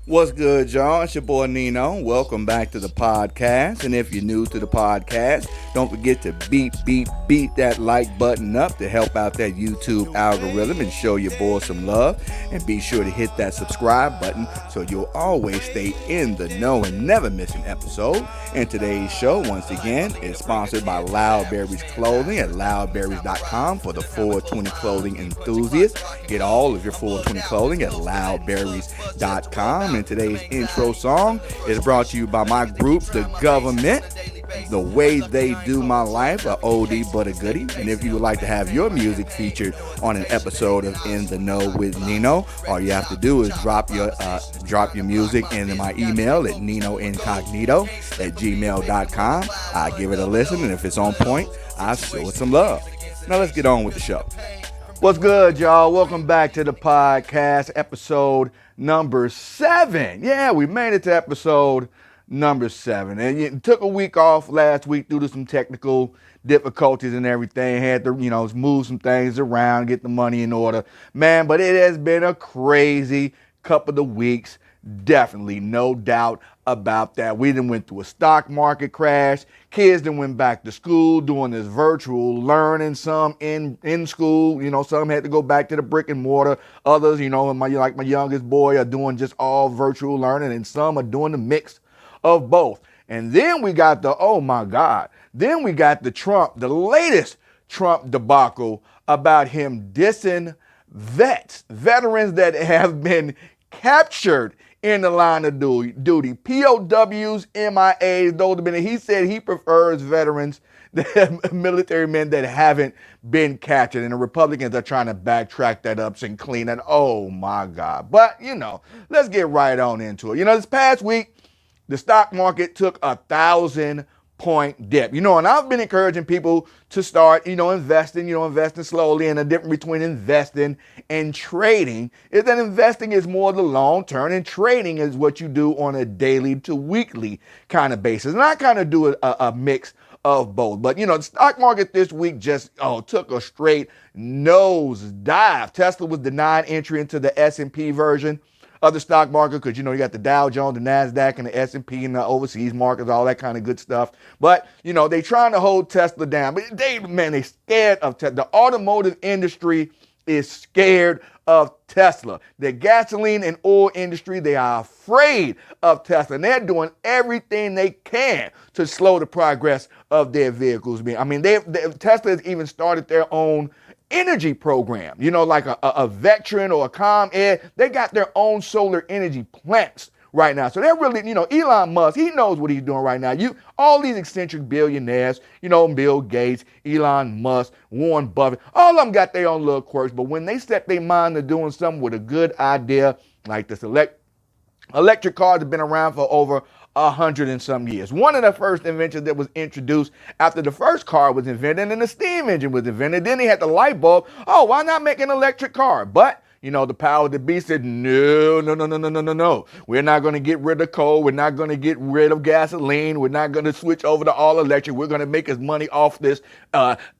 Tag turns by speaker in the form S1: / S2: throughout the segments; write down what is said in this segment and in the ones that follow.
S1: What's good, y'all? It's your boy Nino. Welcome back to the podcast. And if you're new to the podcast, don't forget to beat that like button up to help out that YouTube algorithm and show your boy some love. And be sure to hit that subscribe button so you'll always stay in the know and never miss an episode. And today's show, once again, is sponsored by Loudberries Clothing at loudberries.com for the 420 clothing enthusiasts. Get all of your 420 clothing at loudberries.com. And today's intro song is brought to you by my group, the Government. The Way They Do My Life, a oldie but a goodie. And if you would like to have your music featured on an episode of In the Know with Nino, all you have to do is drop your music into my email at ninoincognito@gmail.com. I give it a listen, and if it's on point, I show it some love. Now let's get on with the show. What's good, y'all? Welcome back to the podcast, episode number 7. Yeah, we made it to episode number 7. And it took a week off last week due to some technical difficulties and everything. Had to, move some things around, get the money in order. Man, but it has been a crazy couple of weeks. Definitely, no doubt about that. We done went through a stock market crash. Kids done went back to school doing this virtual learning. Some in school, some had to go back to the brick and mortar. Others, my youngest boy are doing just all virtual learning, and some are doing the mix of both. And then we got the the latest Trump debacle about him dissing veterans that have been captured in the line of duty. POWs, MIAs, those have been, he said he prefers veterans, military men that haven't been captured. And the Republicans are trying to backtrack that up and clean it. Oh my God. But, let's get right on into it. This past week, the stock market took 1,000-point dip. And I've been encouraging people to start, investing slowly. And the difference between investing and trading is that investing is more the long term, and trading is what you do on a daily to weekly kind of basis. And I kind of do a mix of both. But, the stock market this week just took a straight nose dive. Tesla was denied entry into the S&P version of the stock market because, you got the Dow Jones, the NASDAQ, and the S&P, and the overseas markets, all that kind of good stuff. But, they trying to hold Tesla down. But they scared of Tesla. The automotive industry is scared of Tesla. The gasoline and oil industry, they are afraid of Tesla. And they're doing everything they can to slow the progress of their vehicles. Tesla has even started their own energy program, like a veteran or a ComEd. They got their own solar energy plants right now. So they're really, Elon Musk, he knows what he's doing right now. All these eccentric billionaires, Bill Gates, Elon Musk, Warren Buffett, all of them got their own little quirks. But when they set their mind to doing something with a good idea, like this electric cars have been around for over 100 and some years. One of the first inventions that was introduced after the first car was invented and the steam engine was invented. Then they had the light bulb. Oh, why not make an electric car? But, the power of the beast said, no. We're not going to get rid of coal. We're not going to get rid of gasoline. We're not going to switch over to all electric. We're going to make as money off this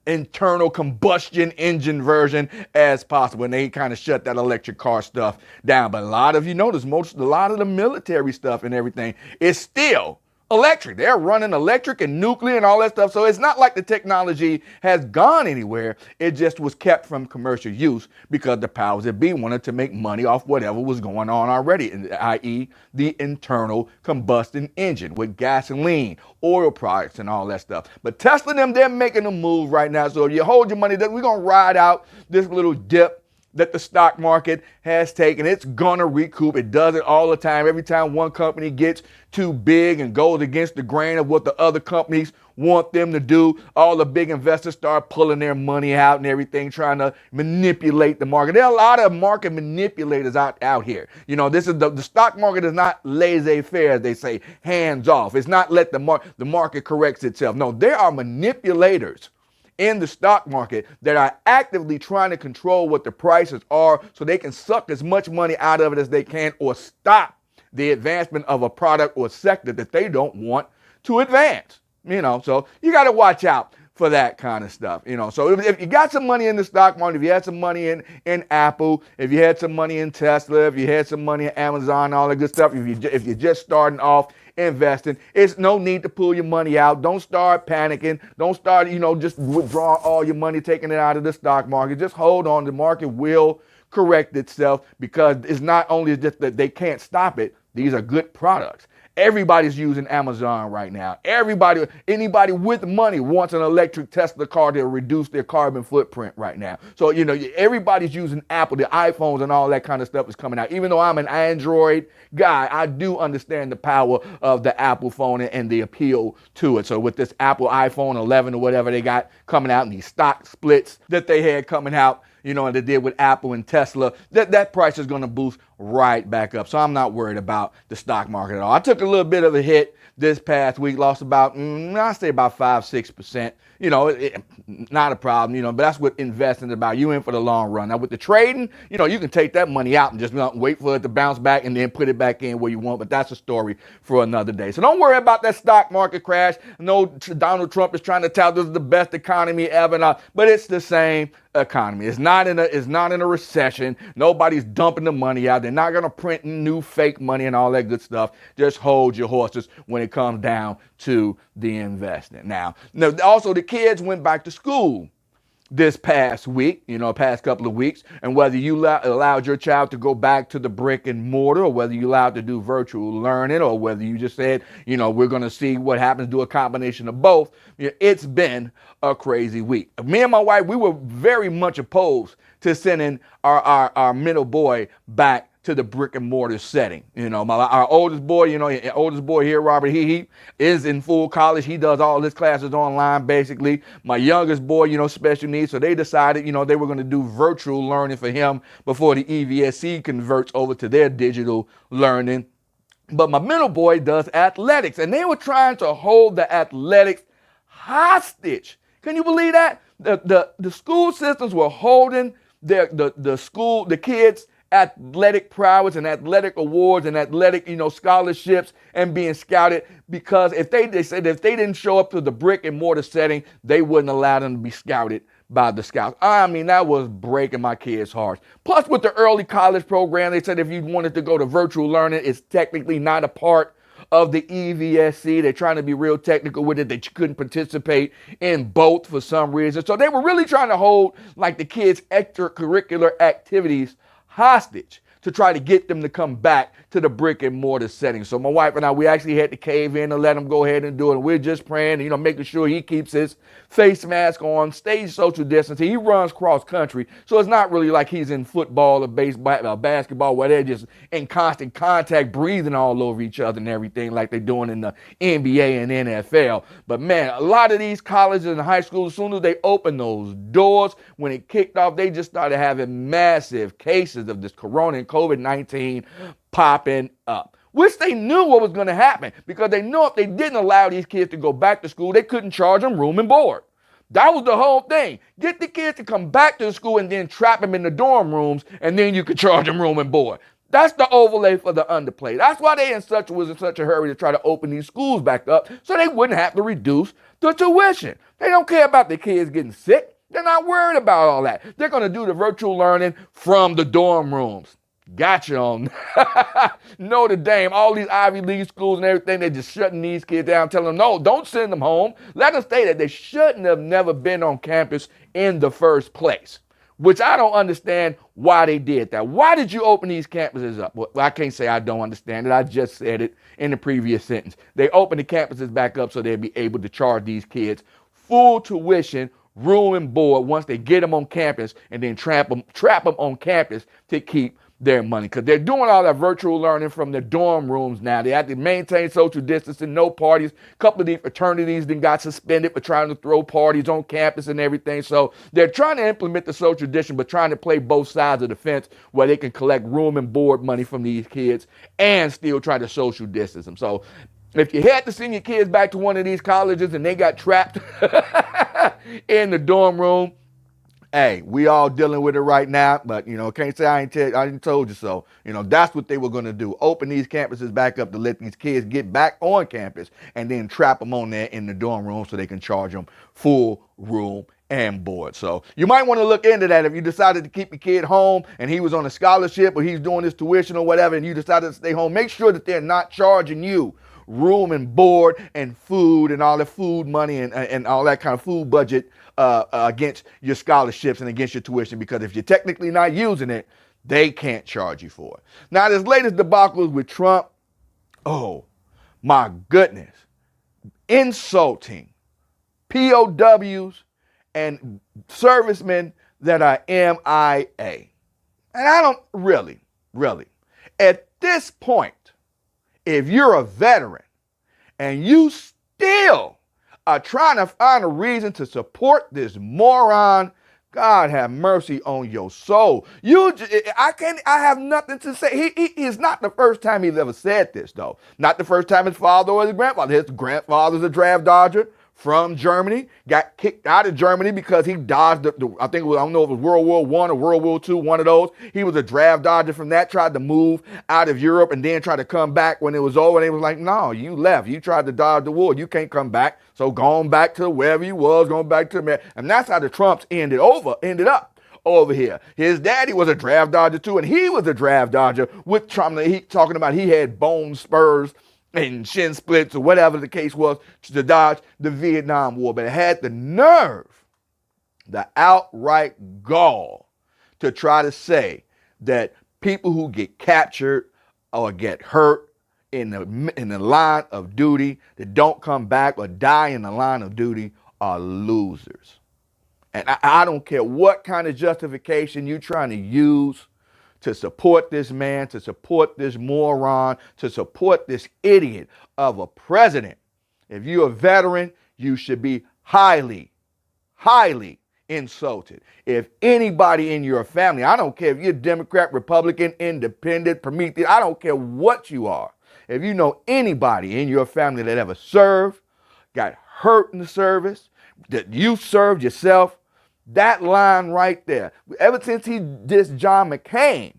S1: internal combustion engine version as possible. And they kind of shut that electric car stuff down. But a lot of, a lot of the military stuff and everything is still electric. They're running electric and nuclear and all that stuff. So it's not like the technology has gone anywhere. It just was kept from commercial use because the powers that be wanted to make money off whatever was going on already, i.e. the internal combustion engine with gasoline, oil products, and all that stuff. But Tesla, they're making a move right now. So if you hold your money, we're going to ride out this little dip that the stock market has taken. It's gonna recoup. It does it all the time. Every time one company gets too big and goes against the grain of what the other companies want them to do, all the big investors start pulling their money out and everything, trying to manipulate the market. There are a lot of market manipulators out here. This is the stock market is not laissez-faire, as they say, hands off. It's not let the market corrects itself. No, there are manipulators in the stock market that are actively trying to control what the prices are so they can suck as much money out of it as they can or stop the advancement of a product or sector that they don't want to advance. So you got to watch out for that kind of stuff. So if you got some money in the stock market, if you had some money in Apple, if you had some money in Tesla, if you had some money in Amazon, all that good stuff, if you're just starting off investing, it's no need to pull your money out. Don't start panicking. Don't start, just withdrawing all your money, taking it out of the stock market. Just hold on. The market will correct itself, because it's not only just that they can't stop it. These are good products. Everybody's using Amazon right now. Anybody with money wants an electric Tesla car to reduce their carbon footprint right now. So, everybody's using Apple, the iPhones and all that kind of stuff is coming out. Even though I'm an Android guy, I do understand the power of the Apple phone and the appeal to it. So with this Apple iPhone 11 or whatever they got coming out, and these stock splits that they had coming out, and they did with Apple and Tesla, that price is going to boost right back up. So I'm not worried about the stock market at all. I took a little bit of a hit this past week, lost about, I'd say about 5-6%. Not a problem, but that's what investing is about. You in for the long run. Now with the trading, you can take that money out and just wait for it to bounce back and then put it back in where you want. But that's a story for another day. So don't worry about that stock market crash. I know Donald Trump is trying to tout this is the best economy ever, but it's the same economy. It's not in a recession. Nobody's dumping the money out. They're not going to print new fake money and all that good stuff. Just hold your horses when it comes down to the investing. Now, also the kids went back to school this past week, past couple of weeks, and whether you allowed your child to go back to the brick and mortar, or whether you allowed to do virtual learning, or whether you just said, we're going to see what happens, do a combination of both, it's been a crazy week. Me and my wife, we were very much opposed to sending our middle boy back to the brick and mortar setting. Our oldest boy, here, Robert, he is in full college. He does all his classes online, basically. My youngest boy, special needs. So they decided, they were going to do virtual learning for him before the EVSC converts over to their digital learning. But my middle boy does athletics, and they were trying to hold the athletics hostage. Can you believe that? The school systems were holding the kids' athletic prowess and athletic awards and athletic, scholarships and being scouted, because they said if they didn't show up to the brick and mortar setting, they wouldn't allow them to be scouted by the scouts. I mean, that was breaking my kids' hearts. Plus, with the early college program, they said if you wanted to go to virtual learning, it's technically not a part of the EVSC. They're trying to be real technical with it, that you couldn't participate in both for some reason. So they were really trying to hold the kids' extracurricular activities hostage to try to get them to come back to the brick and mortar setting. So my wife and I, we actually had to cave in and let him go ahead and do it. And we're just praying, making sure he keeps his face mask on, stays social distancing. He runs cross country, so it's not really like he's in football or baseball or basketball where they're just in constant contact, breathing all over each other and everything like they're doing in the NBA and NFL. But man, a lot of these colleges and high schools, as soon as they opened those doors, when it kicked off, they just started having massive cases of this corona and COVID-19 popping up, which they knew what was going to happen, because they knew if they didn't allow these kids to go back to school, they couldn't charge them room and board. That was the whole thing. Get the kids to come back to the school and then trap them in the dorm rooms, and then you could charge them room and board. That's the overlay for the underplay. That's why they was in such a hurry to try to open these schools back up, so they wouldn't have to reduce the tuition. They don't care about the kids getting sick. They're not worried about all that. They're going to do the virtual learning from the dorm rooms. Gotcha on Notre Dame, all these Ivy League schools and everything, they're just shutting these kids down, telling them, no, don't send them home. Let them stay there. They shouldn't have never been on campus in the first place, which I don't understand why they did that. Why did you open these campuses up? Well, I can't say I don't understand it. I just said it in the previous sentence. They opened the campuses back up so they'd be able to charge these kids full tuition, room and board once they get them on campus, and then trap them on campus to keep their money, because they're doing all that virtual learning from their dorm rooms now. They have to maintain social distancing, no parties. A couple of these fraternities then got suspended for trying to throw parties on campus and everything. So they're trying to implement the social distancing, but trying to play both sides of the fence where they can collect room and board money from these kids and still try to social distance them. So if you had to send your kids back to one of these colleges and they got trapped in the dorm room, Hey, we all dealing with it right now, but can't say I didn't told you so. That's what they were gonna do. Open these campuses back up to let these kids get back on campus and then trap them on there in the dorm room so they can charge them full room and board. So you might want to look into that if you decided to keep your kid home and he was on a scholarship or he's doing his tuition or whatever and you decided to stay home. Make sure that they're not charging you room and board and food and all the food money and all that kind of food budget against your scholarships and against your tuition, because if you're technically not using it, they can't charge you for it. Now, this latest debacle with Trump, oh my goodness, insulting POWs and servicemen that are MIA. And I don't really, at this point, if you're a veteran and you still are trying to find a reason to support this moron, God have mercy on your soul. I have nothing to say. He is not the first time he's ever said this, though. Not the first time his father or his grandfather. His grandfather's a draft dodger from Germany, got kicked out of Germany because he dodged I think I don't know if it was World War I or World War II, one of those. He was a draft dodger from that, tried to move out of Europe and then tried to come back when it was over. And they was like, no, you left. You tried to dodge the war. You can't come back. So going back to wherever you was, going back to America. And that's how the Trumps ended up over here. His daddy was a draft dodger too, and he was a draft dodger with Trump. He talking about he had bone spurs and shin splits or whatever the case was to dodge the Vietnam War. But it had the nerve, the outright gall, to try to say that people who get captured or get hurt in the line of duty, that don't come back or die in the line of duty, are losers. And I don't care what kind of justification you're trying to use to support this man, to support this moron, to support this idiot of a president. If you're a veteran, you should be highly insulted. If anybody in your family, I don't care if you're Democrat, Republican, Independent, Prometheus, I don't care what you are. If you know anybody in your family that ever served, got hurt in the service, that you served yourself, that line right there, ever since he dissed John McCain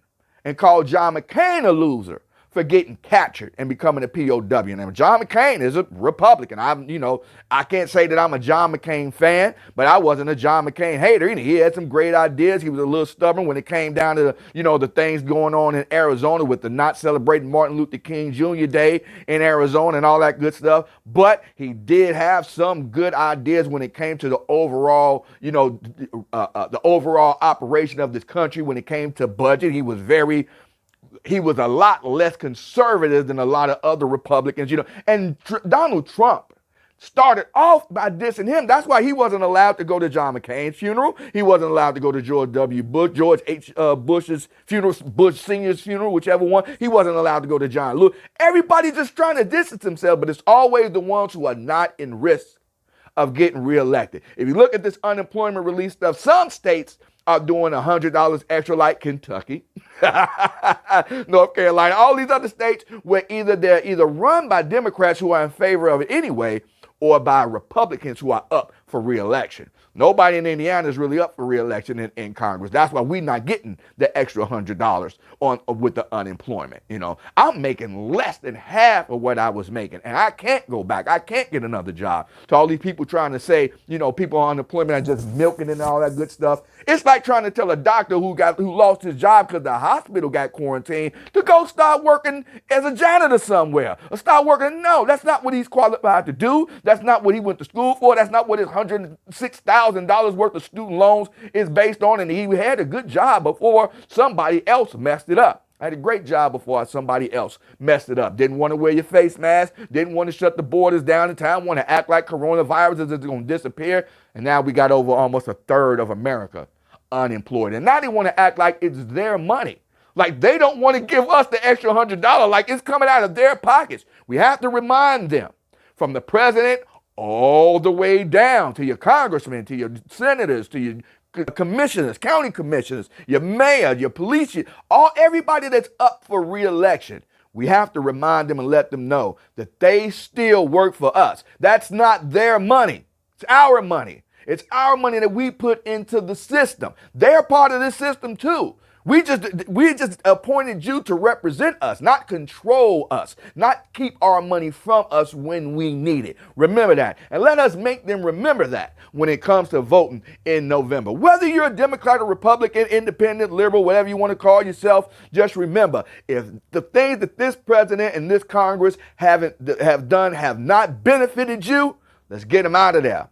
S1: and called John McCain a loser for getting captured and becoming a POW. And John McCain is a Republican. I can't say that I'm a John McCain fan, but I wasn't a John McCain hater. He had some great ideas. He was a little stubborn when it came down to the things going on in Arizona with the not celebrating Martin Luther King Jr. Day in Arizona and all that good stuff. But he did have some good ideas when it came to the overall, the overall operation of this country. When it came to budget, he was a lot less conservative than a lot of other Republicans, And Donald Trump started off by dissing him. That's why he wasn't allowed to go to John McCain's funeral. He wasn't allowed to go to George H. Bush's funeral, Bush Sr.'s funeral, whichever one. He wasn't allowed to go to John Lewis. Everybody's just trying to distance themselves, but it's always the ones who are not in risk of getting reelected. If you look at this unemployment relief stuff, some states are doing $100 extra, like Kentucky, North Carolina, all these other states where they're run by Democrats who are in favor of it anyway, or by Republicans who are up for reelection. Nobody in Indiana is really up for reelection in Congress. That's why we're not getting the extra $100 with the unemployment. I'm making less than half of what I was making, and I can't go back. I can't get another job. To all these people trying to say, people on unemployment are just milking and all that good stuff. It's like trying to tell a doctor who lost his job because the hospital got quarantined to go start working as a janitor somewhere or start working. No, that's not what he's qualified to do. That's not what he went to school for. That's not what his $106,000 worth of student loans is based on. And he had a good job before somebody else messed it up. I had a great job before somebody else messed it up. Didn't want to wear your face mask. Didn't want to shut the borders down in time. Want to act like coronavirus is going to disappear. And now we got over almost a third of America unemployed. And now they want to act like it's their money. Like they don't want to give us the extra $100, like it's coming out of their pockets. We have to remind them, from the president all the way down to your congressmen, to your senators, to your commissioners, county commissioners, your mayor, your police, everybody that's up for re-election. We have to remind them and let them know that they still work for us. That's not their money. It's our money. It's our money that we put into the system. They're part of this system too. We just appointed you to represent us, not control us, not keep our money from us when we need it. Remember that. And let us make them remember that when it comes to voting in November. Whether you're a Democrat or Republican, independent, liberal, whatever you want to call yourself, just remember, if the things that this president and this Congress have done have not benefited you, let's get them out of there.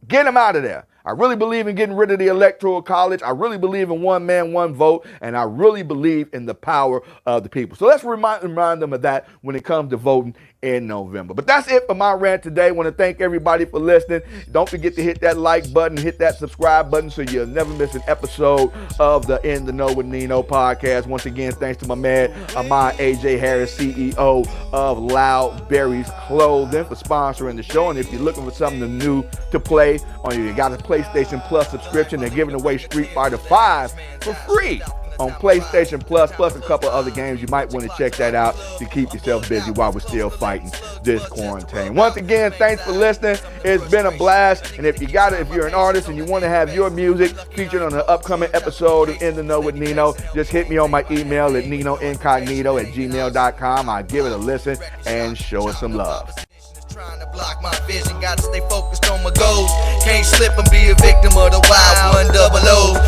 S1: Get them out of there. I really believe in getting rid of the Electoral College. I really believe in one man, one vote. And I really believe in the power of the people. So let's remind them of that when it comes to voting in November. But that's it for my rant today. I want to thank everybody for listening. Don't forget to hit that like button, hit that subscribe button so you'll never miss an episode of the In the Know with Nino podcast. Once again, thanks to my man, Ahmad A.J. Harris, CEO of Loudberries Clothing, for sponsoring the show. And if you're looking for something new to play on you got a PlayStation Plus subscription, they're giving away Street Fighter V for free on PlayStation Plus a couple of other games. You might want to check that out to keep yourself busy while we're still fighting this quarantine. Once again, thanks for listening. It's been a blast. And if you're an artist and you want to have your music featured on an upcoming episode of In the Know with Nino, just hit me on my email at ninoincognito@gmail.com. I'll give it a listen and show us some love.
S2: Trying to block my vision, gotta stay focused on my goals. Can't slip and be a victim of the wild 100.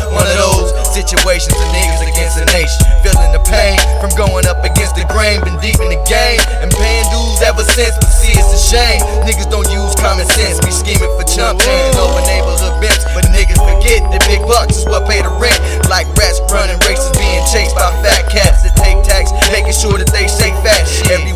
S2: One of those situations of niggas against the nation. Feeling the pain from going up against the grain. Been deep in the game and paying dues ever since. But see, it's a shame niggas don't use common sense. Be scheming for chump change over neighborhood bents. But niggas forget that big bucks is what pay the rent. Like rats running races, being chased by fat cats that take tax, making sure that they stay fat. Every